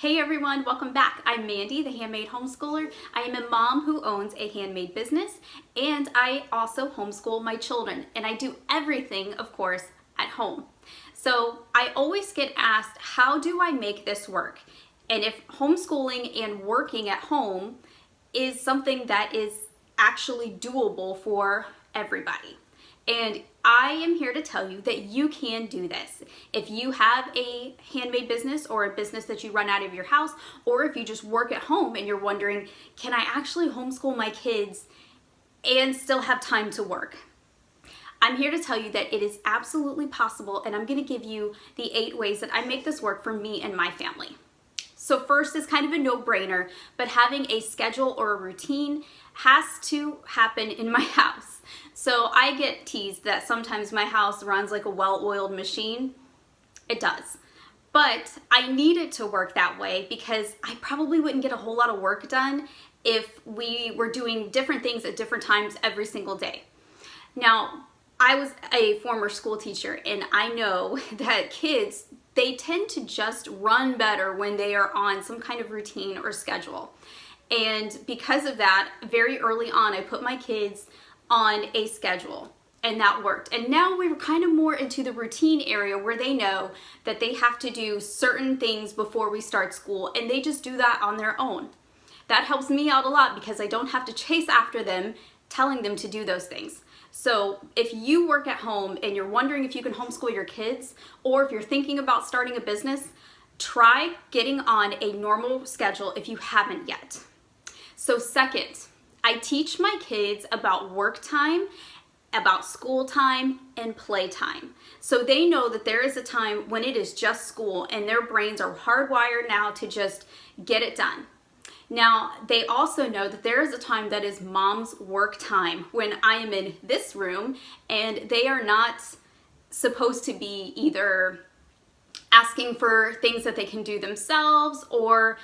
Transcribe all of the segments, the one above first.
Hey everyone, welcome back. I'm Mandy, the Handmade Homeschooler. I am a mom who owns a handmade business, and I also homeschool my children, and I do everything, of course, at home. So I always get asked, how do I make this work? And if homeschooling and working at home is something that is actually doable for everybody. And I am here to tell you that you can do this. If you have a handmade business or a business that you run out of your house, or if you just work at home and you're wondering, can I actually homeschool my kids and still have time to work? I'm here to tell you that it is absolutely possible, and I'm going to give you the 8 ways that I make this work for me and my family. So first is kind of a no-brainer, but having a schedule or a routine has to happen in my house. So I get teased that sometimes my house runs like a well-oiled machine. It does. But I need it to work that way because I probably wouldn't get a whole lot of work done if we were doing different things at different times every single day. Now, I was a former school teacher, and I know that kids, they tend to just run better when they are on some kind of routine or schedule. And because of that, very early on, I put my kids on a schedule, and that worked. And now we're kind of more into the routine area where they know that they have to do certain things before we start school, and they just do that on their own. That helps me out a lot because I don't have to chase after them telling them to do those things. So if you work at home and you're wondering if you can homeschool your kids, or if you're thinking about starting a business, try getting on a normal schedule if you haven't yet. So second, I teach my kids about work time, about school time, and playtime. So they know that there is a time when it is just school and their brains are hardwired now to just get it done. Now, they also know that there is a time that is mom's work time when I am in this room and they are not supposed to be either asking for things that they can do themselves or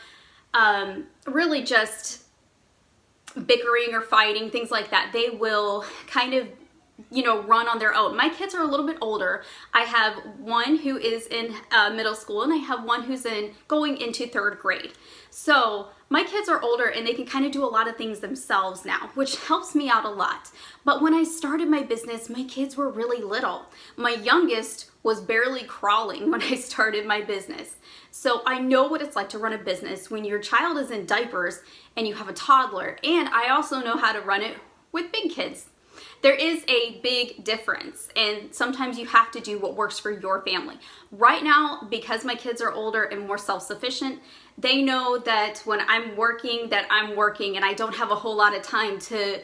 really just bickering or fighting, things like that. They will kind of, run on their own. My kids are a little bit older. I have one who is in middle school, and I have one who's going into 3rd grade. So my kids are older and they can kind of do a lot of things themselves now, which helps me out a lot. But when I started my business, my kids were really little. My youngest was barely crawling when I started my business. So I know what it's like to run a business when your child is in diapers and you have a toddler. And I also know how to run it with big kids. There is a big difference, and sometimes you have to do what works for your family. Right now, because my kids are older and more self-sufficient, they know that when I'm working, and I don't have a whole lot of time to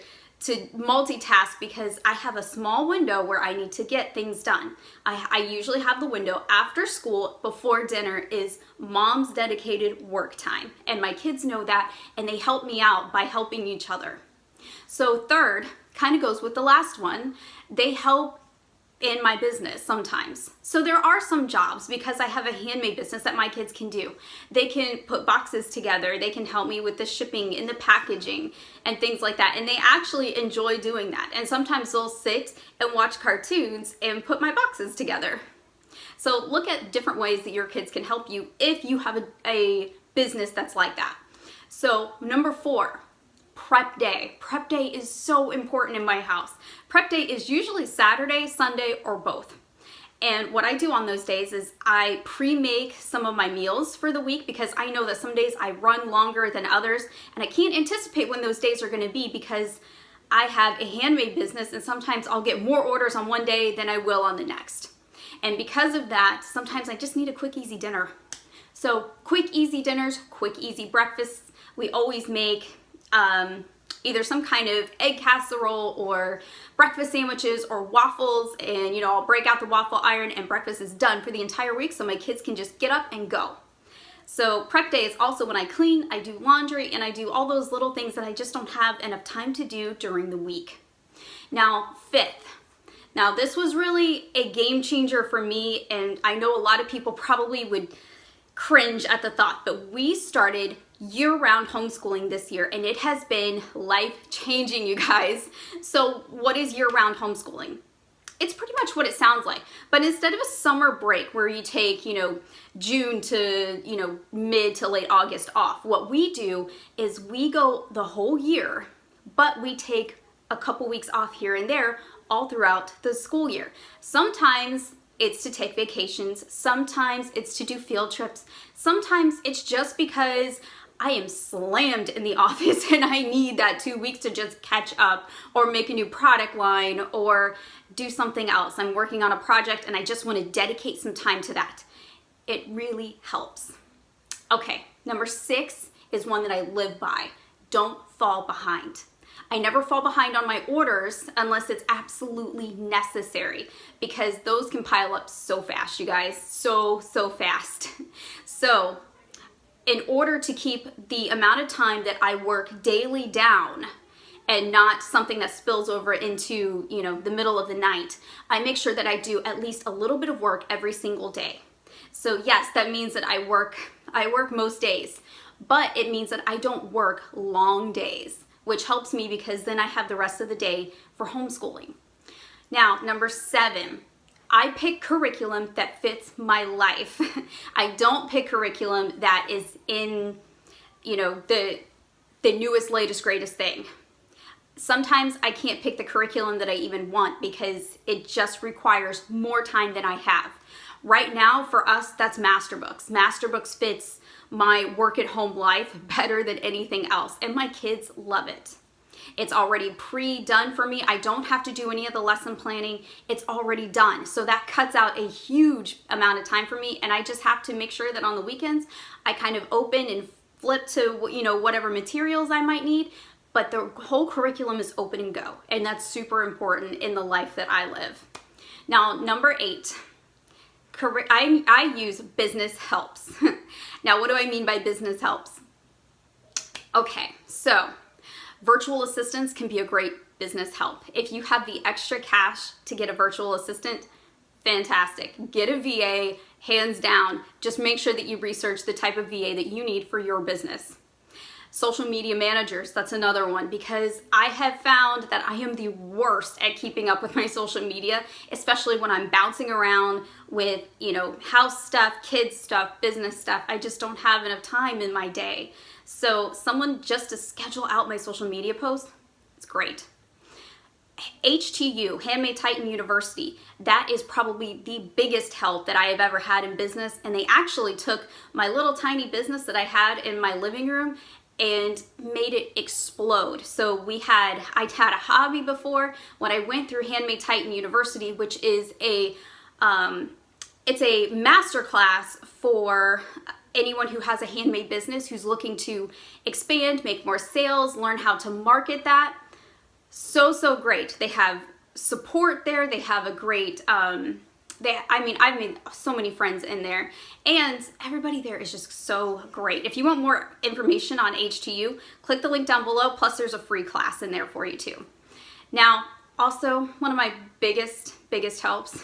multitask because I have a small window where I need to get things done. I usually have the window after school before dinner is mom's dedicated work time, and my kids know that, and they help me out by helping each other. So third, kind of goes with the last one, they help in my business sometimes. So there are some jobs, because I have a handmade business, that my kids can do. They can put boxes together, they can help me with the shipping and the packaging and things like that, and they actually enjoy doing that. And sometimes they'll sit and watch cartoons and put my boxes together. So look at different ways that your kids can help you if you have a business that's like that. So number 4, prep day. Prep day is so important in my house. Prep day is usually Saturday, Sunday, or both. And what I do on those days is I pre-make some of my meals for the week, because I know that some days I run longer than others, and I can't anticipate when those days are going to be because I have a handmade business, and sometimes I'll get more orders on one day than I will on the next. And because of that, sometimes I just need a quick, easy dinner. So quick, easy dinners, quick, easy breakfasts. We always make either some kind of egg casserole or breakfast sandwiches or waffles, and I'll break out the waffle iron and breakfast is done for the entire week so my kids can just get up and go. So prep day is also when I clean, I do laundry, and I do all those little things that I just don't have enough time to do during the week. Now, 5th. Now this was really a game changer for me, and I know a lot of people probably would cringe at the thought, but we started year-round homeschooling this year, and it has been life-changing, you guys. So what is year-round homeschooling? it's pretty much what it sounds like. But instead of a summer break where you take, June to, mid to late August off, what we do is we go the whole year, but we take a couple weeks off here and there all throughout the school year. Sometimes it's to take vacations. Sometimes it's to do field trips. Sometimes it's just because I am slammed in the office and I need that 2 weeks to just catch up or make a new product line or do something else. I'm working on a project and I just want to dedicate some time to that. It really helps. Okay, number 6 is one that I live by. Don't fall behind. I never fall behind on my orders unless it's absolutely necessary, because those can pile up so fast, you guys, so fast. So in order to keep the amount of time that I work daily down and not something that spills over into, the middle of the night, I make sure that I do at least a little bit of work every single day. So yes, that means that I work most days, but it means that I don't work long days, which helps me because then I have the rest of the day for homeschooling. Now, number 7, I pick curriculum that fits my life. I don't pick curriculum that is in, the newest, latest, greatest thing. Sometimes I can't pick the curriculum that I even want because it just requires more time than I have. Right now, for us, that's Masterbooks. Masterbooks fits my work at home life better than anything else, and my kids love it. It's already pre-done for me. I don't have to do any of the lesson planning. It's already done. So that cuts out a huge amount of time for me, and I just have to make sure that on the weekends I kind of open and flip to, whatever materials I might need, but the whole curriculum is open and go, and that's super important in the life that I live. Now, number 8. I use business helps. Now, what do I mean by business helps? Okay, so virtual assistants can be a great business help. If you have the extra cash to get a virtual assistant, fantastic. Get a VA, hands down. Just make sure that you research the type of VA that you need for your business. Social media managers, that's another one, because I have found that I am the worst at keeping up with my social media, especially when I'm bouncing around with, house stuff, kids stuff, business stuff. I just don't have enough time in my day. So someone just to schedule out my social media posts, it's great. HTU, Handmade Titan University, that is probably the biggest help that I have ever had in business. And they actually took my little tiny business that I had in my living room and made it explode. So I'd had a hobby before. When I went through Handmade Titan University, which is it's a masterclass for anyone who has a handmade business who's looking to expand, make more sales, learn how to market that. So great. They have support there. They have a great, I've made so many friends in there, and everybody there is just so great. If you want more information on HTU, click the link down below, plus there's a free class in there for you too. Now, also, one of my biggest helps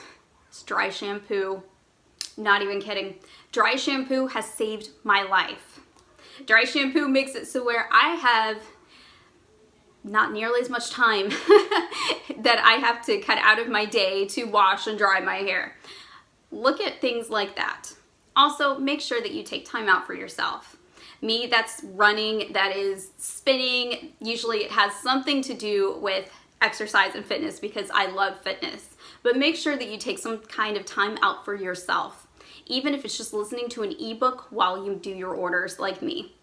is dry shampoo. Not even kidding. Dry shampoo has saved my life. Dry shampoo makes it so where I have not nearly as much time that I have to cut out of my day to wash and dry my hair. Look at things like that. Also, make sure that you take time out for yourself. Me, that's running, that is spinning. Usually it has something to do with exercise and fitness because I love fitness. But make sure that you take some kind of time out for yourself, even if it's just listening to an ebook while you do your orders like me.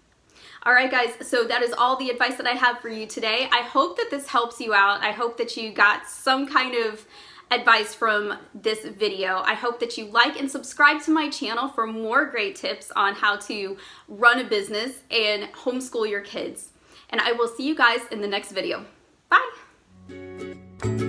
All right, guys, so that is all the advice that I have for you today. I hope that this helps you out. I hope that you got some kind of advice from this video. I hope that you like and subscribe to my channel for more great tips on how to run a business and homeschool your kids. And I will see you guys in the next video. Bye.